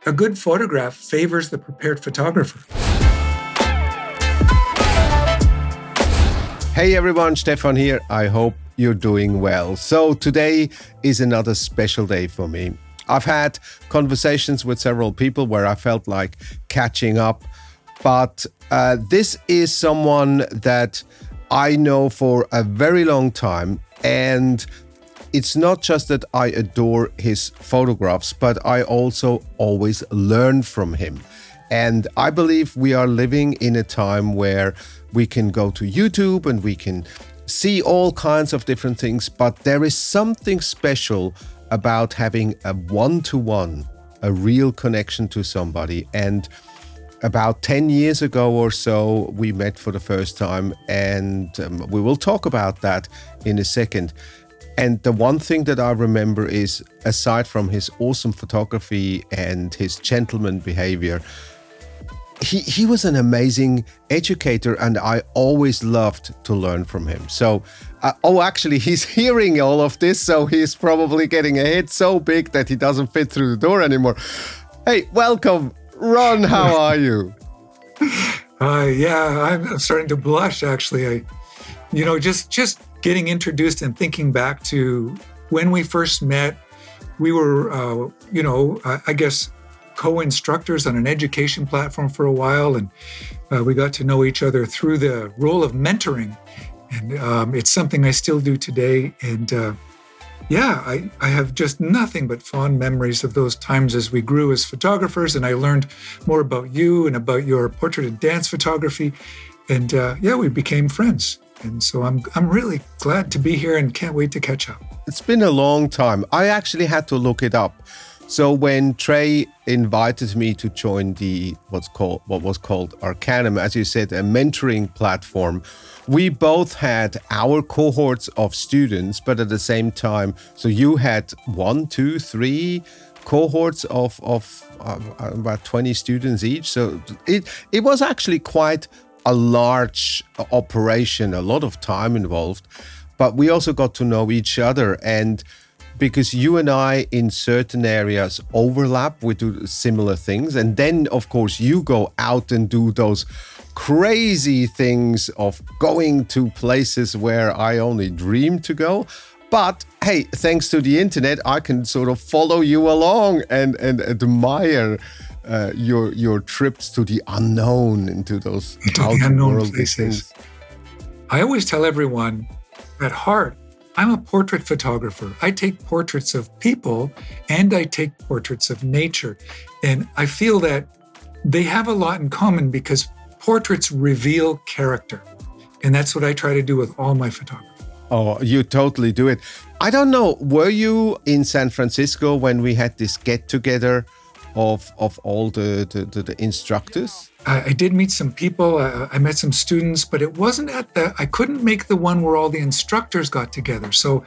A good photograph favors the prepared photographer. Hey everyone, Stephan here. I hope you're doing well. So today is another special day for me. I've had conversations with several people where I felt like catching up, but this is someone that I know for a very long time, and it's not just that I adore his photographs, but I also always learn from him. And I believe we are living in a time where we can go to YouTube and we can see all kinds of different things, but there is something special about having a one-to-one, a real connection to somebody. And about 10 years ago or so, we met for the first time, and we will talk about that in a second. And the one thing that I remember is, aside from his awesome photography and his gentleman behavior, he was an amazing educator, and I always loved to learn from him. So, actually, he's hearing all of this, so he's probably getting a hit so big that he doesn't fit through the door anymore. Hey, welcome, Ron. How are you? Yeah, I'm starting to blush, actually. Just getting introduced and thinking back to when we first met. We were, I guess, co-instructors on an education platform for a while, and we got to know each other through the role of mentoring, and it's something I still do today. And I have just nothing but fond memories of those times as we grew as photographers, and I learned more about you and about your portrait and dance photography, and we became friends. And so I'm really glad to be here and can't wait to catch up. It's been a long time. I actually had to look it up. So when Trey invited me to join what was called Arcanum, as you said, a mentoring platform, we both had our cohorts of students, but at the same time, so you had 1, 2, 3 cohorts of about 20 students each. So it was actually quite a large operation, a lot of time involved, but we also got to know each other. And because you and I in certain areas overlap, we do similar things. And then, of course, you go out and do those crazy things of going to places where I only dream to go. But hey, thanks to the internet, I can sort of follow you along and admire your trips to the unknown, into those outworldly things. I always tell everyone, at heart, I'm a portrait photographer. I take portraits of people and I take portraits of nature. And I feel that they have a lot in common because portraits reveal character. And that's what I try to do with all my photography. Oh, you totally do it. I don't know, were you in San Francisco when we had this get-together of all the instructors? I did meet some people. I met some students, but it wasn't I couldn't make the one where all the instructors got together. So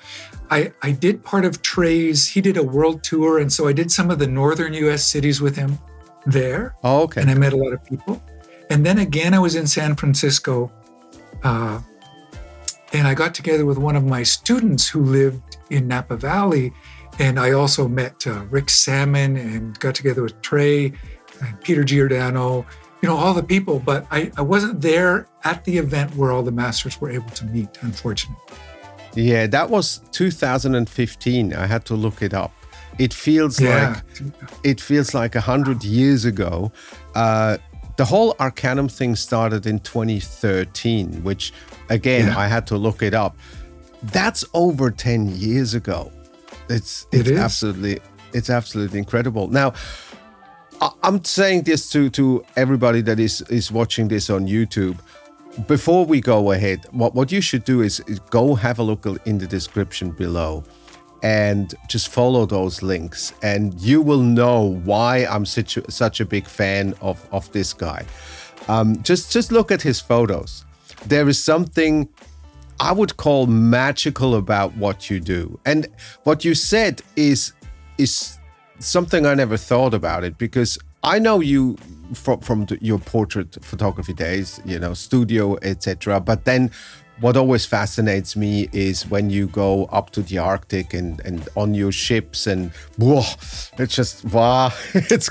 I did part of Trey's, he did a world tour. And so I did some of the northern US cities with him there. Oh, okay. And I met a lot of people. And then again, I was in San Francisco and I got together with one of my students who lived in Napa Valley. And I also met Rick Salmon and got together with Trey and Peter Giordano, all the people. But I wasn't there at the event where all the masters were able to meet, unfortunately. Yeah, that was 2015. I had to look it up. It feels like 100 years ago. The whole Arcanum thing started in 2013, which again, I had to look it up. That's over 10 years ago. It's absolutely incredible. Now, I'm saying this to everybody that is watching this on YouTube. Before we go ahead, what you should do is go have a look in the description below and just follow those links, and you will know why I'm such a big fan of this guy. Just look at his photos. There is something I would call magical about what you do. And what you said is something I never thought about it, because I know you from your portrait photography days, studio, etc. But then what always fascinates me is when you go up to the Arctic and on your ships and whoa, it's just wow, it's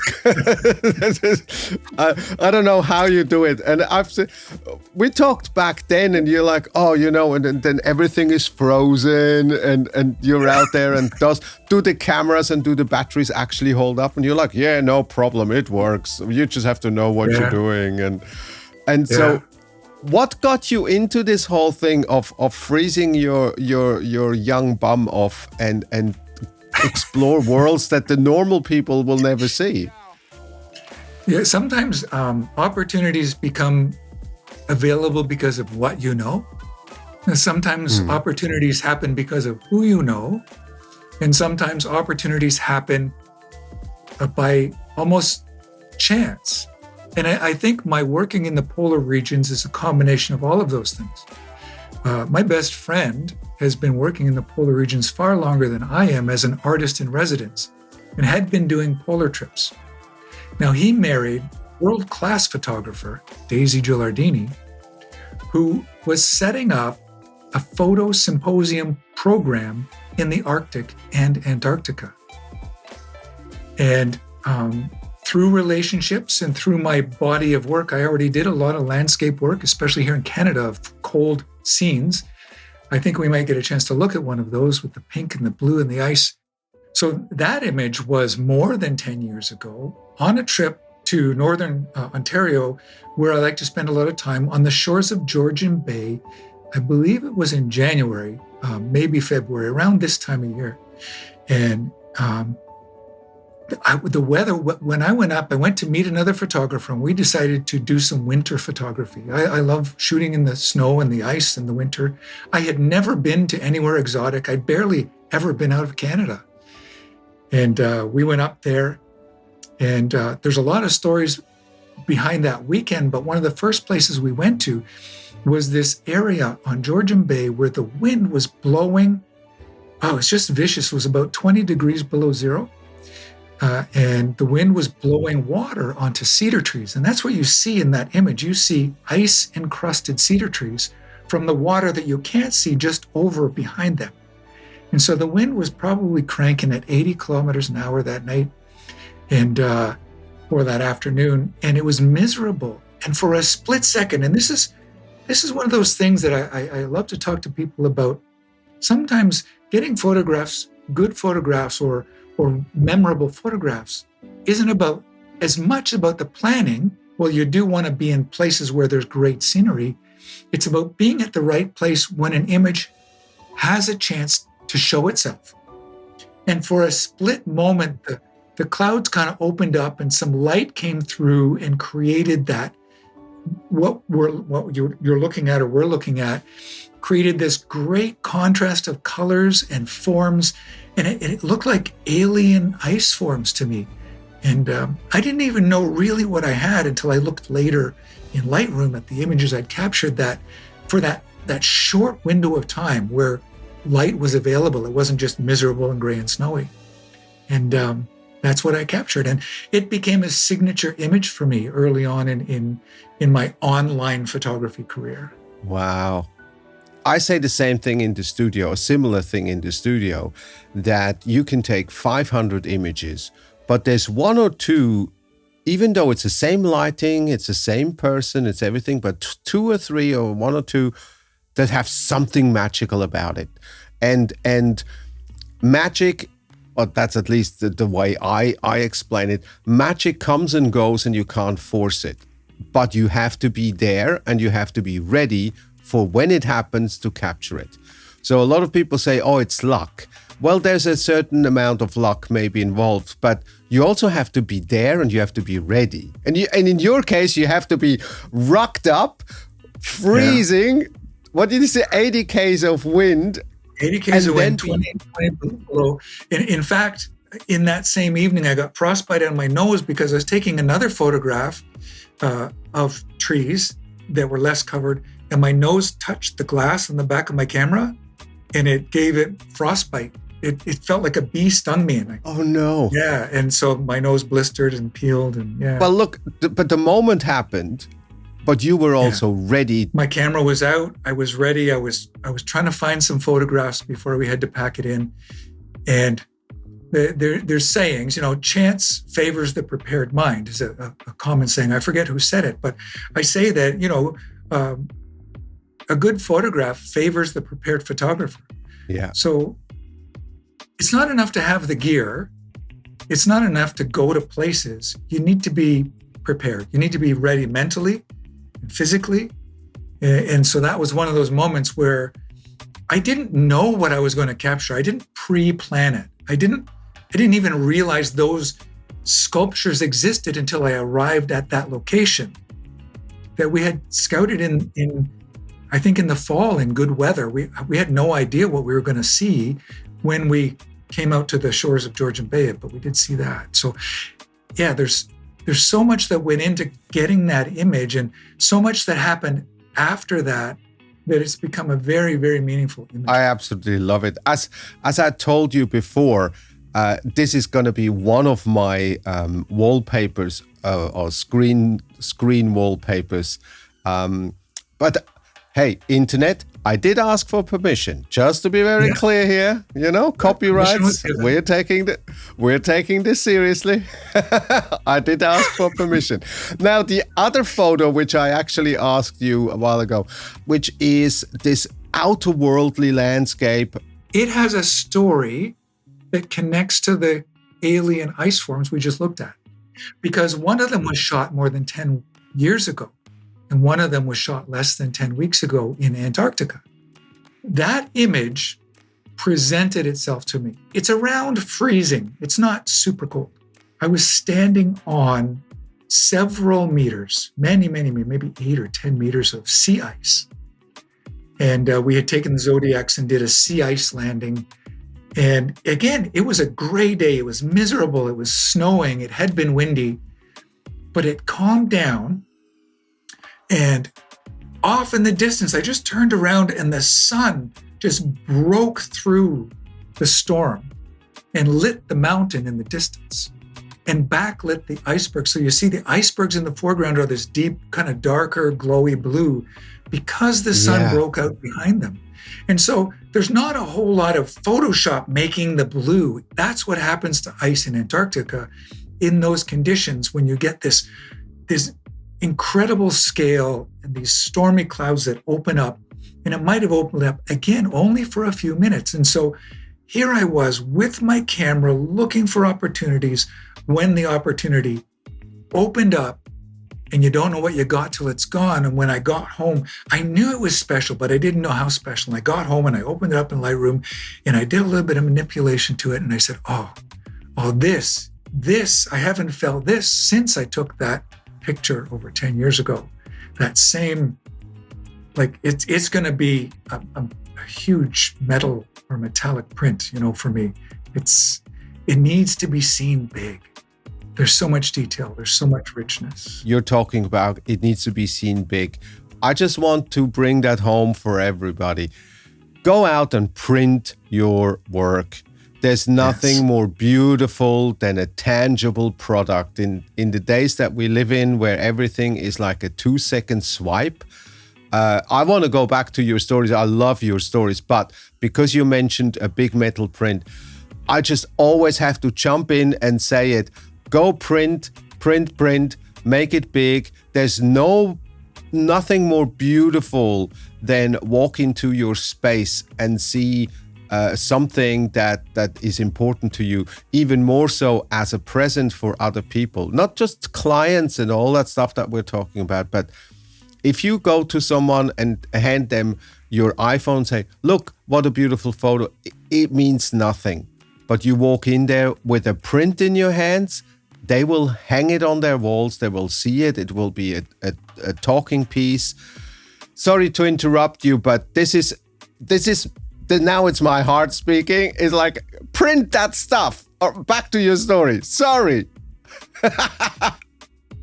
I don't know how you do it. And we talked back then, and you're like, oh, and then everything is frozen, and you're out there, and do the cameras and do the batteries actually hold up? And you're like, yeah, no problem, it works. You just have to know what you're doing, and so. What got you into this whole thing of freezing your young bum off and explore worlds that the normal people will never see? Yeah, sometimes opportunities become available because of what you know. And sometimes opportunities happen because of who you know. And sometimes opportunities happen by almost chance. And I think my working in the polar regions is a combination of all of those things. My best friend has been working in the polar regions far longer than I am as an artist in residence and had been doing polar trips. Now, he married world-class photographer, Daisy Gilardini, who was setting up a photo symposium program in the Arctic and Antarctica. And through relationships and through my body of work, I already did a lot of landscape work, especially here in Canada, of cold scenes. I think we might get a chance to look at one of those with the pink and the blue and the ice. So that image was more than 10 years ago on a trip to northern Ontario, where I like to spend a lot of time on the shores of Georgian Bay. I believe it was in January, maybe February, around this time of year. And the weather, when I went up, I went to meet another photographer, and we decided to do some winter photography. I love shooting in the snow and the ice in the winter. I had never been to anywhere exotic. I'd barely ever been out of Canada. And we went up there, and there's a lot of stories behind that weekend, but one of the first places we went to was this area on Georgian Bay where the wind was blowing. Oh, it's just vicious. It was about 20 degrees below zero. And the wind was blowing water onto cedar trees. And that's what you see in that image. You see ice-encrusted cedar trees from the water that you can't see just over behind them. And so the wind was probably cranking at 80 kilometers an hour that night and or that afternoon. And it was miserable. And for a split second, and this is one of those things that I love to talk to people about. Sometimes getting photographs, good photographs or memorable photographs isn't about as much about the planning. Well, you do want to be in places where there's great scenery. It's about being at the right place when an image has a chance to show itself. And for a split moment, the clouds kind of opened up and some light came through and created that what you're looking at or we're looking at, created this great contrast of colors and forms. And it looked like alien ice forms to me. And I didn't even know really what I had until I looked later in Lightroom at the images I'd captured, that for that short window of time where light was available. It wasn't just miserable and gray and snowy. And that's what I captured. And it became a signature image for me early on in my online photography career. Wow. I say the same thing in the studio, a similar thing in the studio, that you can take 500 images, but there's one or two, even though it's the same lighting, it's the same person, it's everything, but two or three or one or two that have something magical about it. And magic, or that's at least the way I explain it, magic comes and goes and you can't force it, but you have to be there and you have to be ready for when it happens to capture it. So a lot of people say, oh, it's luck. Well, there's a certain amount of luck maybe involved, but you also have to be there and you have to be ready. And in your case, you have to be rocked up, freezing. Yeah. What did you say? 80 k's of wind. 80 k's of wind, 20 below. In fact, in that same evening, I got frostbite on my nose because I was taking another photograph of trees that were less covered, and my nose touched the glass on the back of my camera, and it gave it frostbite. It felt like a bee stung me. Oh no! Yeah, and so my nose blistered and peeled, and yeah. Well, look, but the moment happened, But you were Yeah. also ready. My camera was out. I was ready. I was trying to find some photographs before we had to pack it in. And there's sayings, chance favors the prepared mind is a common saying. I forget who said it, but I say that, a good photograph favors the prepared photographer. Yeah. So it's not enough to have the gear. It's not enough to go to places. You need to be prepared. You need to be ready mentally and physically. And so that was one of those moments where I didn't know what I was going to capture. I didn't pre-plan it. I didn't even realize those sculptures existed until I arrived at that location that we had scouted in I think in the fall in good weather. We had no idea what we were going to see when we came out to the shores of Georgian Bay, but we did see that. So yeah, there's so much that went into getting that image and so much that happened after that it's become a very, very meaningful image. I absolutely love it. As I told you before, this is going to be one of my wallpapers or screen wallpapers. But hey, internet, I did ask for permission. Just to be very clear here, copyrights. We're taking this seriously. I did ask for permission. Now, the other photo, which I actually asked you a while ago, which is this outer-worldly landscape. It has a story that connects to the alien ice forms we just looked at. Because one of them was shot more than 10 years ago, and one of them was shot less than 10 weeks ago in Antarctica. That image presented itself to me. It's around freezing. It's not super cold. I was standing on several meters, many, maybe 8 or 10 meters of sea ice. And we had taken the Zodiacs and did a sea ice landing. And again, it was a gray day. It was miserable. It was snowing. It had been windy, but it calmed down. And off in the distance, I just turned around and the sun just broke through the storm and lit the mountain in the distance and backlit the icebergs. So you see the icebergs in the foreground are this deep, kind of darker, glowy blue because the sun broke out behind them. And so there's not a whole lot of Photoshop making the blue. That's what happens to ice in Antarctica in those conditions when you get this incredible scale and these stormy clouds that open up. And it might have opened up again only for a few minutes. And so here I was with my camera looking for opportunities when the opportunity opened up. And you don't know what you got till it's gone. And when I got home, I knew it was special, but I didn't know how special. And I got home and I opened it up in Lightroom and I did a little bit of manipulation to it. And I said, oh, this, I haven't felt this since I took that picture over 10 years ago. That same, it's going to be a huge metal or metallic print, for me. It needs to be seen big. There's so much detail. There's so much richness. You're talking about it needs to be seen big. I just want to bring that home for everybody. Go out and print your work. There's nothing more beautiful than a tangible product. In the days that we live in, where everything is like a 2-second swipe. I want to go back to your stories. I love your stories. But because you mentioned a big metal print, I just always have to jump in and say it. Go print, make it big. There's nothing more beautiful than walk into your space and see something that is important to you, even more so as a present for other people, not just clients and all that stuff that we're talking about. But if you go to someone and hand them your iPhone and say, look, what a beautiful photo, it means nothing. But you walk in there with a print in your hands, they will hang it on their walls. They will see it. It will be a talking piece. Sorry to interrupt you, but this is now it's my heart speaking. It's like, print that stuff. Or back to your story. Sorry.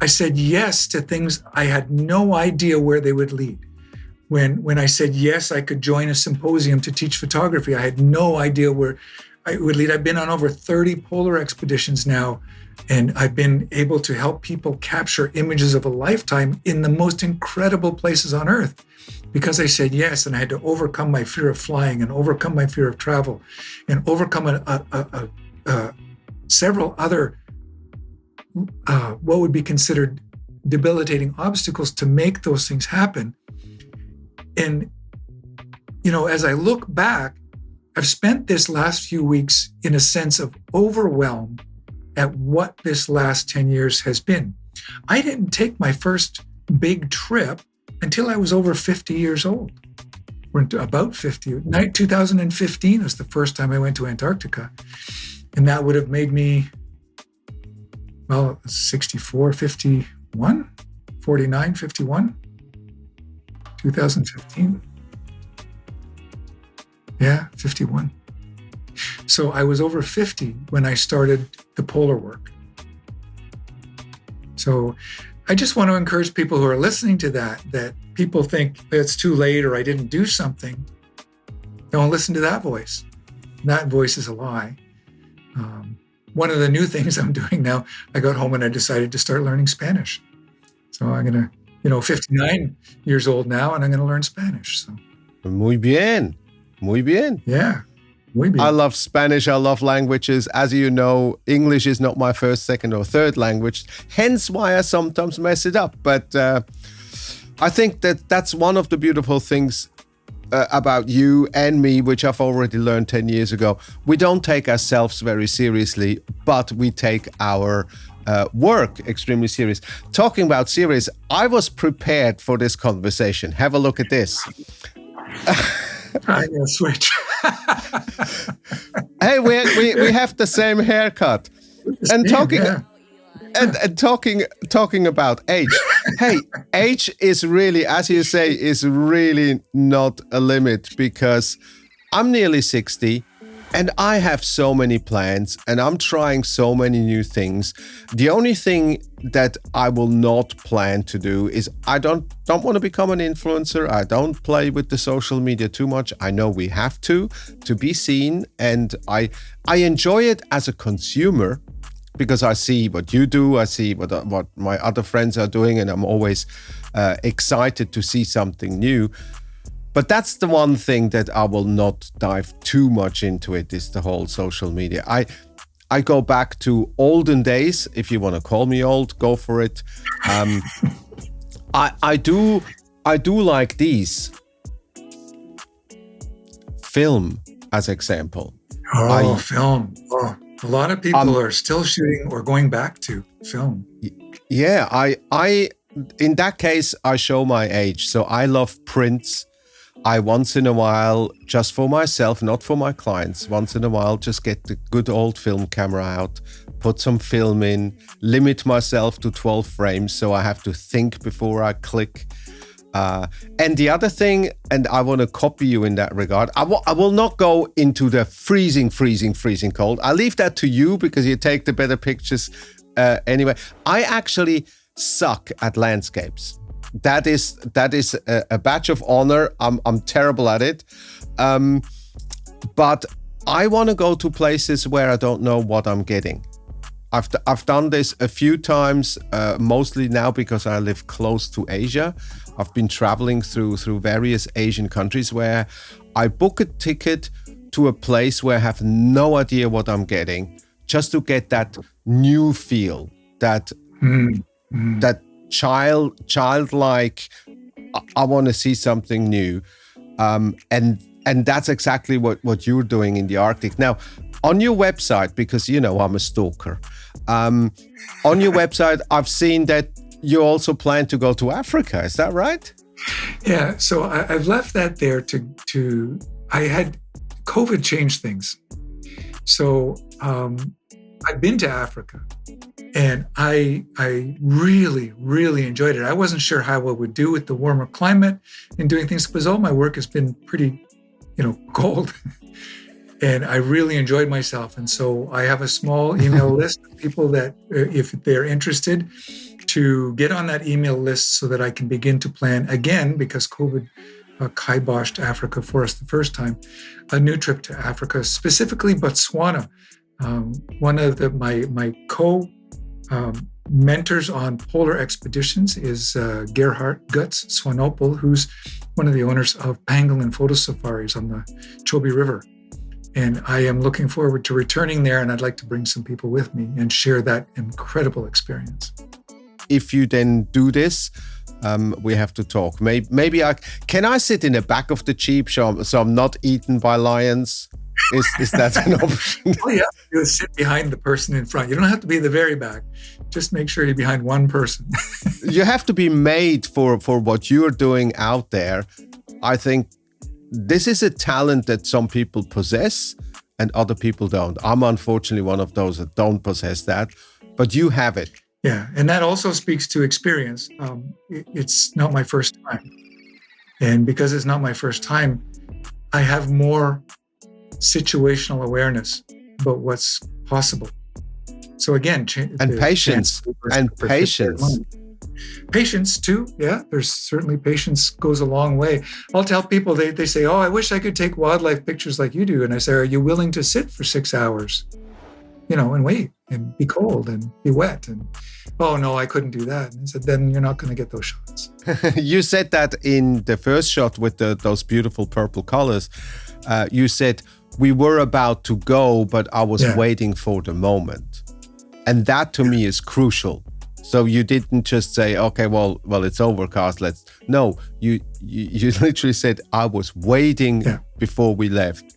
I said yes to things I had no idea where they would lead. When I said yes, I could join a symposium to teach photography. I had no idea where I would lead. I've been on over 30 polar expeditions now, and I've been able to help people capture images of a lifetime in the most incredible places on Earth because I said yes, and I had to overcome my fear of flying and overcome my fear of travel and overcome several other what would be considered debilitating obstacles to make those things happen. And, as I look back, I've spent this last few weeks in a sense of overwhelm at what this last 10 years has been. I didn't take my first big trip until I was over 50 years old. We're about 50. 2015 was the first time I went to Antarctica. And that would have made me, 64, 51, 49, 51, 2015. Yeah, 51. So I was over 50 when I started the polar work. So I just want to encourage people who are listening to that people think it's too late or I didn't do something. Don't listen to that voice. That voice is a lie. One of the new things I'm doing now, I got home and I decided to start learning Spanish. So I'm going to, 59 years old now, and I'm going to learn Spanish. So. Muy bien. Muy bien. Yeah. Muy bien. I love Spanish. I love languages. As you know, English is not my first, second, or third language. Hence why I sometimes mess it up. But I think that's one of the beautiful things about you and me, which I've already learned 10 years ago. We don't take ourselves very seriously, but we take our work extremely serious. Talking about serious, I was prepared for this conversation. Have a look at this. I'm going to switch. Hey, we have the same haircut. And talking about age. Hey, age is really, as you say, is really not a limit, because I'm nearly 60 and I have so many plans and I'm trying so many new things. The only thing that I will not plan to do is I don't want to become an influencer. I don't play with the social media too much. I know we have to be seen, and I enjoy it as a consumer, because I see what you do, I see what my other friends are doing, and I'm always excited to see something new. But that's the one thing that I will not dive too much into it, is the whole social media. I go back to olden days. If you want to call me old, go for it. I do like these. Film, as example. Film. Oh. A lot of people are still shooting or going back to film. Yeah, I in that case, I show my age. So I love prints. I once in a while, just for myself, not for my clients, once in a while, just get the good old film camera out, put some film in, limit myself to 12 frames. So I have to think before I click. And the other thing, and I want to copy you in that regard, I will not go into the freezing cold. I leave that to you because you take the better pictures anyway. I actually suck at landscapes. That is a badge of honor. I'm terrible at it. But I want to go to places where I don't know what I'm getting. I've done this a few times, mostly now because I live close to Asia. I've been traveling through various Asian countries where I book a ticket to a place where I have no idea what I'm getting, just to get that new feel, that that childlike. I want to see something new, and that's exactly what you're doing in the Arctic now. On your website, because I'm a stalker. On your website, I've seen that you also plan to go to Africa. Is that right? Yeah. So I've left that there to I had COVID change things. So I've been to Africa, and I really, really enjoyed it. I wasn't sure how I would do with the warmer climate and doing things, because all my work has been pretty, cold. And I really enjoyed myself. And so I have a small email list of people that, if they're interested, to get on that email list so that I can begin to plan again, because COVID kiboshed Africa for us the first time, a new trip to Africa, specifically Botswana. One of my co mentors on polar expeditions is Gerhard Guts Swanepoel, who's one of the owners of Pangolin Photo Safaris on the Chobe River. And I am looking forward to returning there, and I'd like to bring some people with me and share that incredible experience. If you then do this, we have to talk. Maybe can I sit in the back of the Jeep so I'm not eaten by lions? Is that an option? All you have to do is sit behind the person in front. You don't have to be the very back. Just make sure you're behind one person. You have to be made for what you're doing out there. I think this is a talent that some people possess and other people don't. I'm unfortunately one of those that don't possess that, but you have it. Yeah, and that also speaks to experience. It's not my first time. And because it's not my first time, I have more situational awareness about what's possible. So again, patience. Patience too. Yeah, there's certainly patience goes a long way. I'll tell people, they say, oh, I wish I could take wildlife pictures like you do. And I say, are you willing to sit for 6 hours, and wait and be cold and be wet? And, oh, no, I couldn't do that. And I said, then you're not going to get those shots. You said that in the first shot with those beautiful purple colors. You said, we were about to go, but I was waiting for the moment. And that to me is crucial. So you didn't just say, okay, well, it's overcast. No, you literally said, I was waiting before we left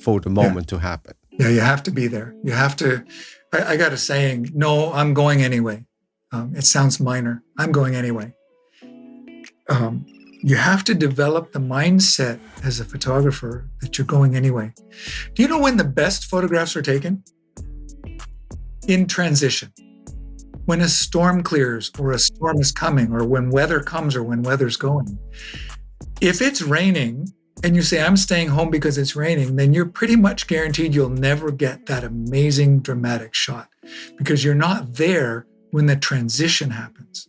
for the moment to happen. Yeah, you have to be there. You have to. I got a saying, no, I'm going anyway. It sounds minor. I'm going anyway. You have to develop the mindset as a photographer that you're going anyway. Do you know when the best photographs are taken? In transition. When a storm clears or a storm is coming, or when weather comes or when weather's going. If it's raining and you say, I'm staying home because it's raining, then you're pretty much guaranteed you'll never get that amazing dramatic shot because you're not there when the transition happens.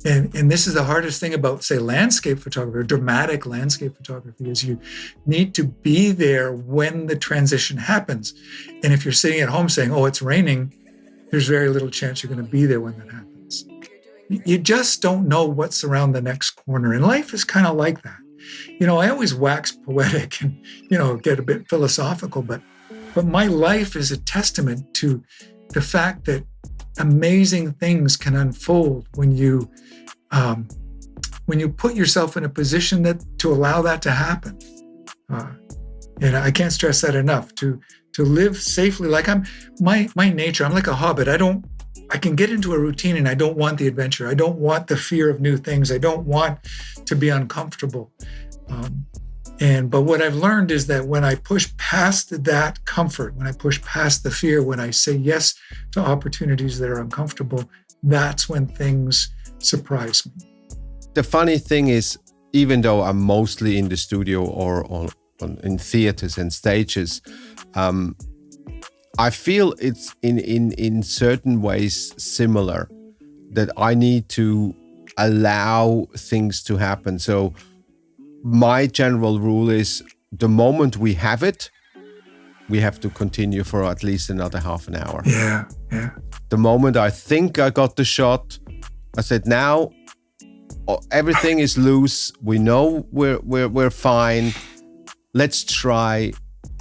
And this is the hardest thing about, say, landscape photography, or dramatic landscape photography, is you need to be there when the transition happens. And if you're sitting at home saying, oh, it's raining, there's very little chance you're going to be there when that happens. You just don't know what's around the next corner. And life is kind of like that. I always wax poetic and, get a bit philosophical, but my life is a testament to the fact that amazing things can unfold when you put yourself in a position to allow that to happen. And I can't stress that enough, to live safely. Like my nature, I'm like a hobbit. I can get into a routine and I don't want the adventure. I don't want the fear of new things. I don't want to be uncomfortable. But what I've learned is that when I push past that comfort, when I push past the fear, when I say yes to opportunities that are uncomfortable, that's when things surprise me. The funny thing is, even though I'm mostly in the studio or in theaters and stages, I feel it's in certain ways similar, that I need to allow things to happen. So my general rule is, the moment we have it, we have to continue for at least another half an hour. Yeah. The moment I think I got the shot, I said, now everything is loose. We know we're fine. Let's try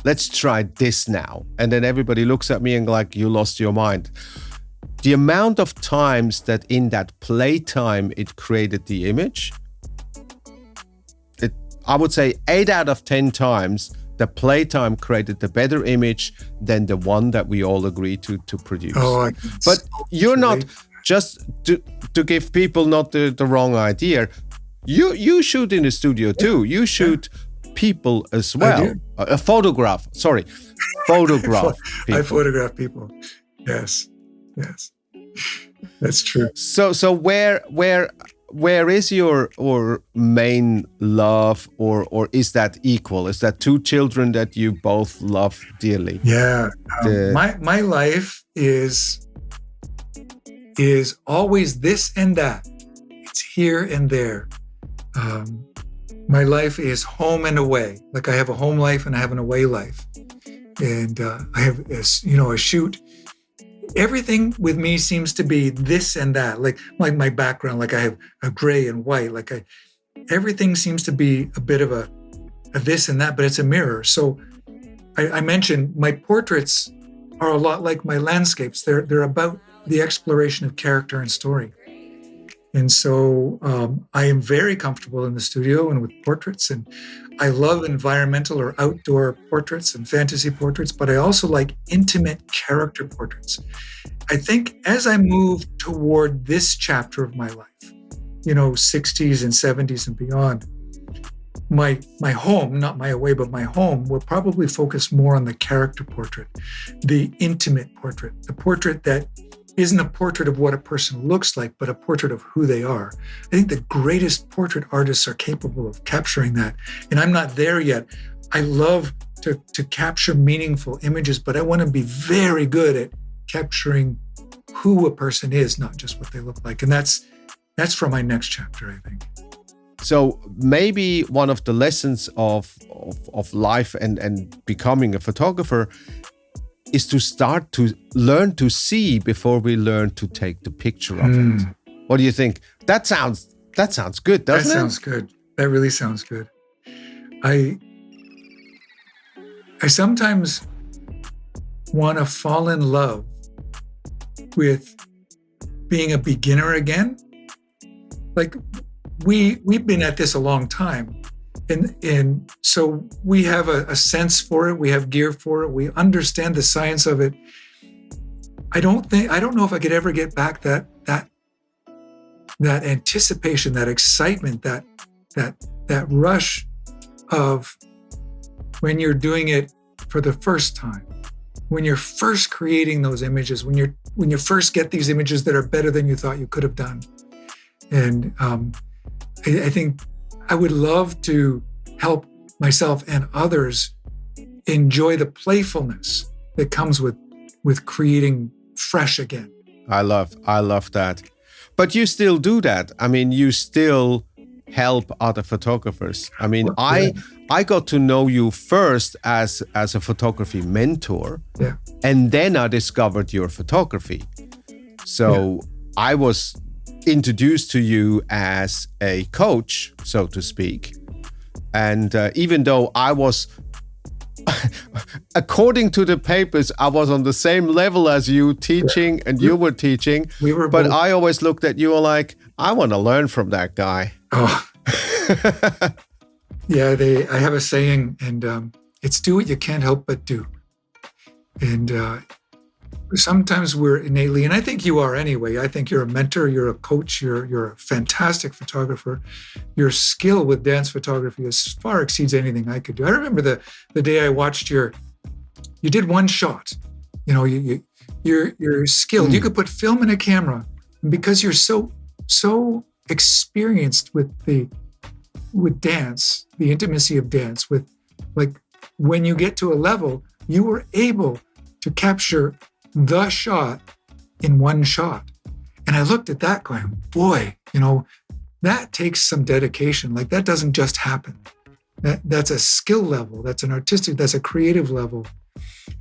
this now. And then everybody looks at me and like, you lost your mind. The amount of times that in that playtime it created the image, I would say 8 out of 10 times, the playtime created the better image than the one that we all agreed to produce. But you're not, just to give people not the wrong idea, you shoot in the studio too. You shoot people as well. Photograph people. I photograph people. Yes. That's true. So where is your main love, or is that equal? Is that two children that you both love dearly? Yeah. My life is always this and that. It's here and there. My life is home and away. Like I have a home life and I have an away life. And I have, a shoot. Everything with me seems to be this and that. Like my background, like I have a gray and white. Everything seems to be a bit of a this and that, but it's a mirror. So I mentioned my portraits are a lot like my landscapes. They're about the exploration of character and story. And so I am very comfortable in the studio and with portraits. And I love environmental or outdoor portraits and fantasy portraits, but I also like intimate character portraits. I think as I move toward this chapter of my life, 60s and 70s and beyond, my home, not my away, but my home will probably focus more on the character portrait, the intimate portrait, the portrait that isn't a portrait of what a person looks like, but a portrait of who they are. I think the greatest portrait artists are capable of capturing that. And I'm not there yet. I love to capture meaningful images, but I want to be very good at capturing who a person is, not just what they look like. And that's for my next chapter, I think. So maybe one of the lessons of life and becoming a photographer is to start to learn to see before we learn to take the picture of it. What do you think? That sounds good, doesn't it? That sounds good. That really sounds good. I sometimes want to fall in love with being a beginner again. Like we've been at this a long time. And so we have a sense for it. We have gear for it. We understand the science of it. I don't know if I could ever get back that anticipation, that excitement, that rush of when you're doing it for the first time, when you're first creating those images, when you first get these images that are better than you thought you could have done. And I think I would love to help myself and others enjoy the playfulness that comes with creating fresh again. I love that. But you still do that. I mean, you still help other photographers. I mean, I got to know you first as a photography mentor, and then I discovered your photography. So I was introduced to you as a coach, so to speak. And even though I was, according to the papers, I was on the same level as you teaching and you were teaching, but both. I always looked at you like, I want to learn from that guy. Oh, yeah, I have a saying, and it's do what you can't help but do. And sometimes we're innately, and I think you are anyway. I think you're a mentor, you're a coach, you're a fantastic photographer. Your skill with dance photography far exceeds anything I could do. I remember the day I watched you did one shot. You're skilled. You could put film in a camera, and because you're so experienced with dance, the intimacy of dance, with like when you get to a level, you were able to capture the shot in one shot. And I looked at that going, boy, that takes some dedication. Like that doesn't just happen. That's a skill level. That's an artistic, that's a creative level.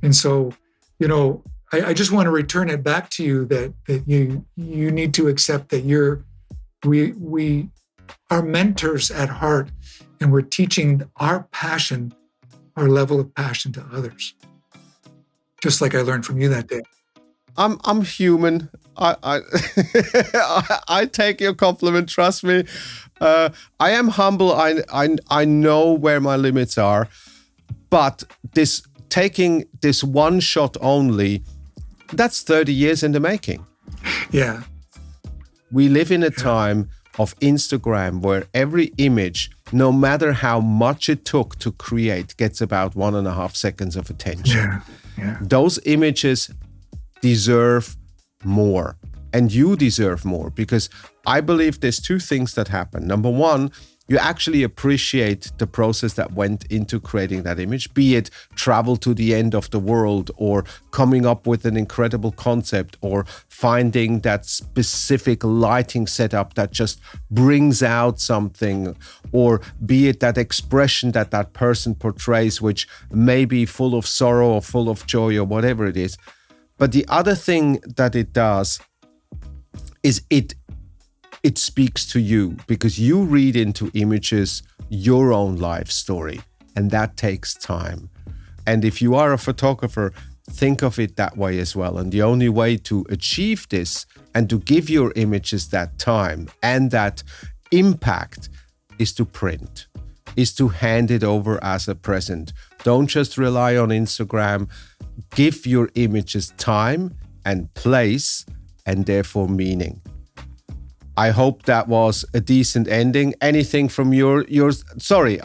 And so, I just want to return it back to you that you need to accept that we are mentors at heart, and we're teaching our passion, our level of passion to others. Just like I learned from you that day. I'm human. I I take your compliment. Trust me. I am humble. I know where my limits are, but taking this one shot only, that's 30 years in the making. Yeah. We live in a time of Instagram where every image, no matter how much it took to create, gets about 1.5 seconds of attention. Yeah. Those images deserve more, and you deserve more, because I believe there's two things that happen. Number one, you actually appreciate the process that went into creating that image, be it travel to the end of the world or coming up with an incredible concept or finding that specific lighting setup that just brings out something, or be it that expression that that person portrays, which may be full of sorrow or full of joy or whatever it is. But the other thing that it does is it speaks to you, because you read into images your own life story, and that takes time. And if you are a photographer, think of it that way as well. And the only way to achieve this and to give your images that time and that impact is to print, is to hand it over as a present. Don't just rely on Instagram. Give your images time and place, and therefore meaning. I hope that was a decent ending. Anything from yours? Sorry,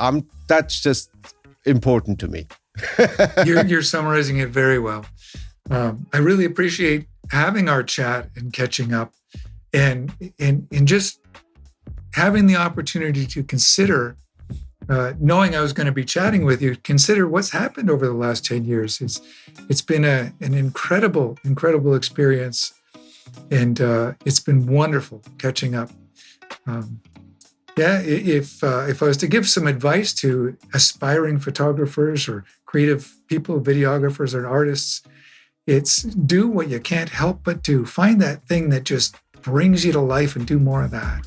that's just important to me. You're summarizing it very well. I really appreciate having our chat and catching up, and just having the opportunity to consider, knowing I was going to be chatting with you, consider what's happened over the last 10 years. It's been an incredible experience. And it's been wonderful catching up. If I was to give some advice to aspiring photographers or creative people, videographers or artists, it's do what you can't help but do. Find that thing that just brings you to life and do more of that.